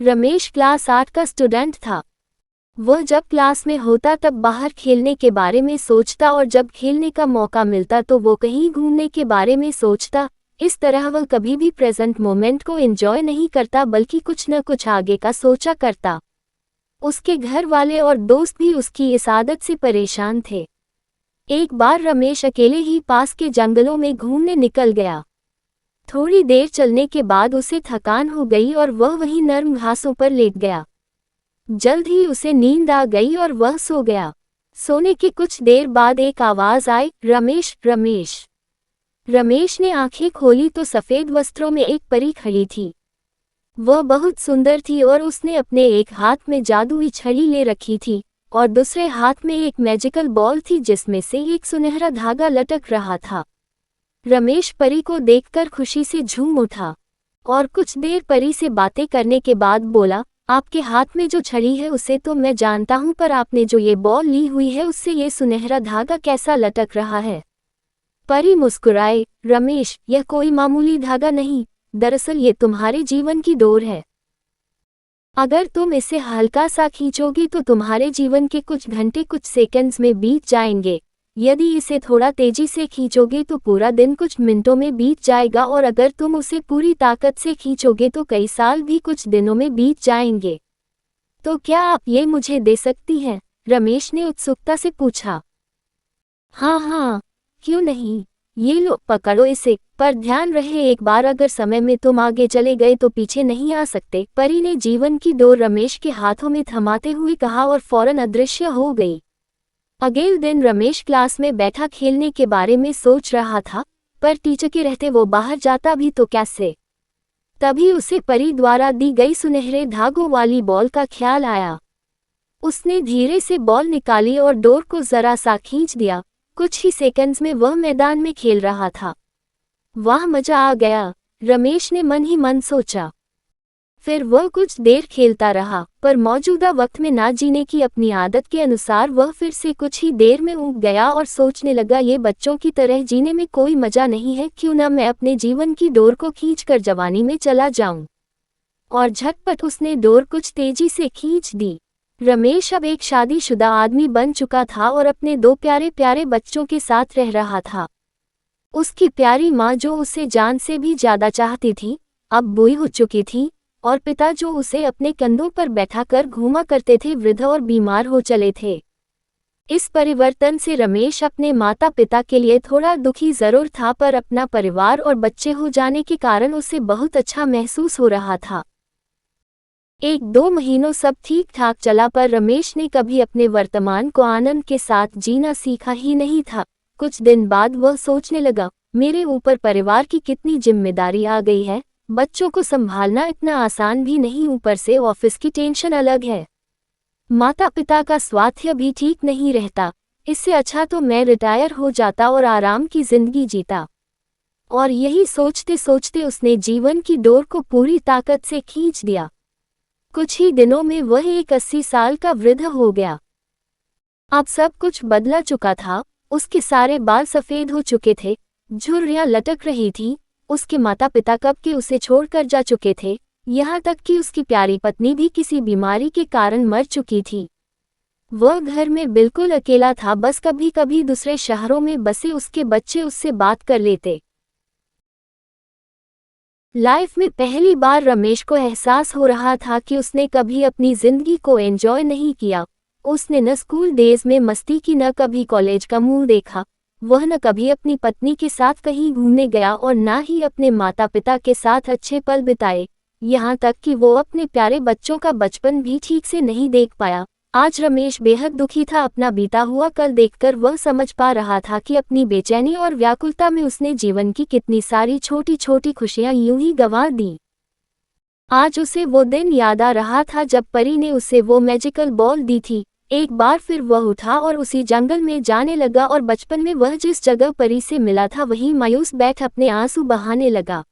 Ramesh class 8 का student था। वह जब क्लास में होता तब बाहर खेलने के बारे में सोचता और जब खेलने का मौका मिलता तो वो कहीं घूमने के बारे में सोचता। इस तरह वह कभी भी प्रेजेंट मोमेंट को एंजॉय नहीं करता बल्कि कुछ न कुछ आगे का सोचा करता। उसके घर वाले और दोस्त भी उसकी इस आदत से परेशान थे। एक बार रमेश अकेले ही पास के जंगलों में घूमने निकल गया। थोड़ी देर चलने के बाद उसे थकान हो गई और वह वहीं नर्म घासों पर लेट गया। जल्द ही उसे नींद आ गई और वह सो गया। सोने के कुछ देर बाद एक आवाज आई, रमेश रमेश। रमेश ने आंखें खोली तो सफेद वस्त्रों में एक परी खड़ी थी। वह बहुत सुंदर थी और उसने अपने एक हाथ में जादुई छड़ी ले रखी थी और दूसरे हाथ में एक मैजिकल बॉल थी जिसमें से एक सुनहरा धागा लटक रहा था। रमेश परी को देखकर खुशी से झूम उठा और कुछ देर परी से बातें करने के बाद बोला, आपके हाथ में जो छड़ी है उसे तो मैं जानता हूं, पर आपने जो ये बॉल ली हुई है उससे ये सुनहरा धागा कैसा लटक रहा है। परी मुस्कुराए, रमेश, यह कोई मामूली धागा नहीं, दरअसल ये तुम्हारे जीवन की डोर है। अगर तुम इसे हल्का सा खींचोगी तो तुम्हारे जीवन के कुछ घंटे कुछ सेकंड्स में बीत जाएंगे। यदि इसे थोड़ा तेजी से खींचोगे तो पूरा दिन कुछ मिनटों में बीत जाएगा और अगर तुम उसे पूरी ताकत से खींचोगे तो कई साल भी कुछ दिनों में बीत जाएंगे। तो क्या आप ये मुझे दे सकती हैं? रमेश ने उत्सुकता से पूछा। हाँ हाँ, क्यों नहीं, ये लो पकड़ो इसे, पर ध्यान रहे एक बार अगर समय में तुम आगे चले गए तो पीछे नहीं आ सकते। परी ने जीवन की डोर रमेश के हाथों में थमाते हुए कहा और फौरन अदृश्य हो गई। अगले दिन रमेश क्लास में बैठा खेलने के बारे में सोच रहा था, पर टीचर के रहते वो बाहर जाता भी तो कैसे। तभी उसे परी द्वारा दी गई सुनहरे धागों वाली बॉल का ख्याल आया। उसने धीरे से बॉल निकाली और डोर को जरा सा खींच दिया। कुछ ही सेकंड्स में वह मैदान में खेल रहा था। वाह, मजा आ गया, रमेश ने मन ही मन सोचा। फिर वह कुछ देर खेलता रहा, पर मौजूदा वक्त में ना जीने की अपनी आदत के अनुसार वह फिर से कुछ ही देर में ऊब गया और सोचने लगा, ये बच्चों की तरह जीने में कोई मजा नहीं है, क्यों ना मैं अपने जीवन की डोर को खींचकर जवानी में चला जाऊं। और झटपट उसने डोर कुछ तेजी से खींच दी। रमेश अब एक शादीशुदा आदमी बन चुका था और अपने 2 प्यारे प्यारे बच्चों के साथ रह रहा था। उसकी प्यारी माँ जो उसे जान से भी ज्यादा चाहती थी, अब बूढ़ी हो चुकी थी और पिता जो उसे अपने कंधों पर बैठाकर घूमा करते थे वृद्ध और बीमार हो चले थे। इस परिवर्तन से रमेश अपने माता पिता के लिए थोड़ा दुखी जरूर था, पर अपना परिवार और बच्चे हो जाने के कारण उसे बहुत अच्छा महसूस हो रहा था। 1-2 महीनों सब ठीक ठाक चला, पर रमेश ने कभी अपने वर्तमान को आनंद के साथ जीना सीखा ही नहीं था। कुछ दिन बाद वह सोचने लगा, मेरे ऊपर परिवार की कितनी जिम्मेदारी आ गई है, बच्चों को संभालना इतना आसान भी नहीं, ऊपर से ऑफिस की टेंशन अलग है, माता पिता का स्वास्थ्य भी ठीक नहीं रहता, इससे अच्छा तो मैं रिटायर हो जाता और आराम की जिंदगी जीता। और यही सोचते सोचते उसने जीवन की डोर को पूरी ताकत से खींच दिया। कुछ ही दिनों में वह एक 80 साल का वृद्ध हो गया। अब सब कुछ बदला चुका था। उसके सारे बाल सफेद हो चुके थे, झुर्रियां लटक रही थी। उसके माता पिता कब के उसे छोड़कर जा चुके थे, यहाँ तक कि उसकी प्यारी पत्नी भी किसी बीमारी के कारण मर चुकी थी। वह घर में बिल्कुल अकेला था, बस कभी कभी दूसरे शहरों में बसे उसके बच्चे उससे बात कर लेते। लाइफ में पहली बार रमेश को एहसास हो रहा था कि उसने कभी अपनी जिंदगी को एंजॉय नहीं किया। उसने न स्कूल डेज में मस्ती की, न कभी कॉलेज का मुंह देखा। वह न कभी अपनी पत्नी के साथ कहीं घूमने गया और न ही अपने माता पिता के साथ अच्छे पल बिताए। यहाँ तक कि वो अपने प्यारे बच्चों का बचपन भी ठीक से नहीं देख पाया। आज रमेश बेहद दुखी था। अपना बीता हुआ कल देखकर वह समझ पा रहा था कि अपनी बेचैनी और व्याकुलता में उसने जीवन की कितनी सारी छोटी छोटी खुशियां यूं ही गंवा दी। आज उसे वो दिन याद आ रहा था जब परी ने उसे वो मैजिकल बॉल दी थी। एक बार फिर वह उठा और उसी जंगल में जाने लगा और बचपन में वह जिस जगह परी से मिला था वहीं मायूस बैठ अपने आंसू बहाने लगा।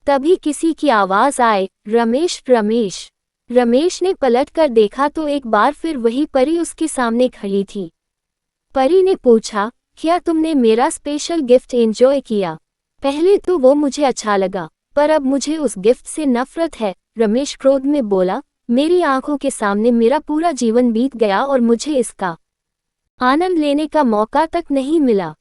तभी किसी की आवाज आए, रमेश रमेश। रमेश ने पलटकर देखा तो एक बार फिर वही परी उसके सामने खड़ी थी। परी ने पूछा, क्या तुमने मेरा स्पेशल गिफ्ट एंजॉय किया? पहले तो वो मुझे अच्छा लगा, पर अब मुझे उस गिफ्ट से नफरत है। रमेश क्रोध में बोला, मेरी आंखों के सामने मेरा पूरा जीवन बीत गया और मुझे इसका आनंद लेने का मौका तक नहीं मिला।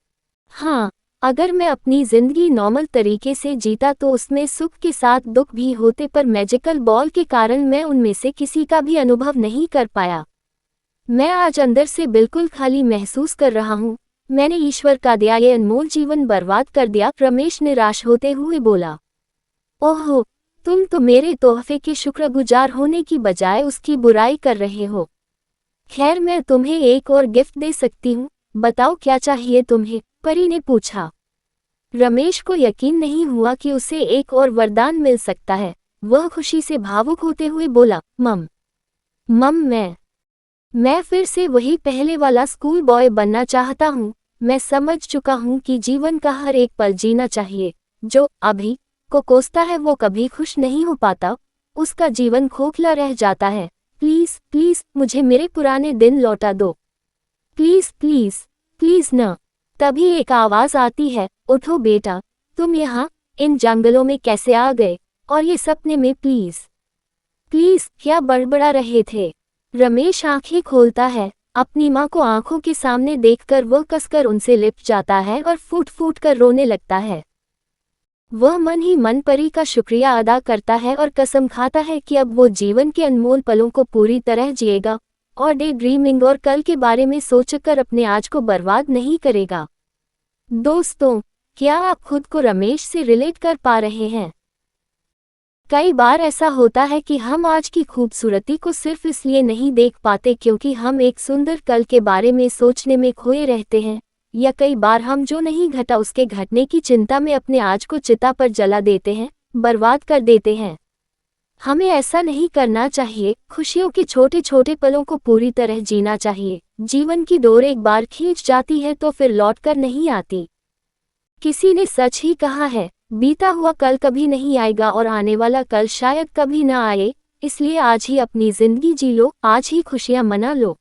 हाँ, अगर मैं अपनी जिंदगी नॉर्मल तरीके से जीता तो उसमें सुख के साथ दुख भी होते, पर मैजिकल बॉल के कारण मैं उनमें से किसी का भी अनुभव नहीं कर पाया। मैं आज अंदर से बिल्कुल खाली महसूस कर रहा हूँ। मैंने ईश्वर का दिया ये अनमोल जीवन बर्बाद कर दिया। रमेश निराश होते हुए बोला, ओहो, तुम तो मेरे तोहफे के शुक्रगुजार होने की बजाय उसकी बुराई कर रहे हो। खैर, मैं तुम्हें एक और गिफ्ट दे सकती हूँ, बताओ क्या चाहिए तुम्हें? परी ने पूछा। रमेश को यकीन नहीं हुआ कि उसे एक और वरदान मिल सकता है। वह खुशी से भावुक होते हुए बोला, मम मैं फिर से वही पहले वाला स्कूल बॉय बनना चाहता हूँ। मैं समझ चुका हूँ कि जीवन का हर एक पल जीना चाहिए। जो अभी को कोसता है वो कभी खुश नहीं हो पाता, उसका जीवन खोखला रह जाता है। प्लीज प्लीज मुझे मेरे पुराने दिन लौटा दो, प्लीज प्लीज प्लीज न। तभी एक आवाज आती है, उठो बेटा, तुम यहाँ इन जंगलों में कैसे आ गए, और ये सपने में? प्लीज प्लीज क्या बड़बड़ा रहे थे? रमेश आंखें खोलता है। अपनी माँ को आंखों के सामने देखकर वह कसकर उनसे लिपट जाता है और फूट फूट कर रोने लगता है। वह मन ही मन परी का शुक्रिया अदा करता है और कसम खाता है कि अब वो जीवन के अनमोल पलों को पूरी तरह जिएगा और डे ड्रीमिंग और कल के बारे में सोचकर अपने आज को बर्बाद नहीं करेगा। दोस्तों, क्या आप खुद को रमेश से रिलेट कर पा रहे हैं? कई बार ऐसा होता है कि हम आज की खूबसूरती को सिर्फ इसलिए नहीं देख पाते क्योंकि हम एक सुंदर कल के बारे में सोचने में खोए रहते हैं, या कई बार हम जो नहीं घटा उसके घटने की चिंता में अपने आज को चिता पर जला देते हैं, बर्बाद कर देते हैं। हमें ऐसा नहीं करना चाहिए। खुशियों के छोटे छोटे पलों को पूरी तरह जीना चाहिए। जीवन की डोर एक बार खींच जाती है तो फिर लौटकर नहीं आती। किसी ने सच ही कहा है, बीता हुआ कल कभी नहीं आएगा और आने वाला कल शायद कभी ना आए, इसलिए आज ही अपनी जिंदगी जी लो, आज ही खुशियां मना लो।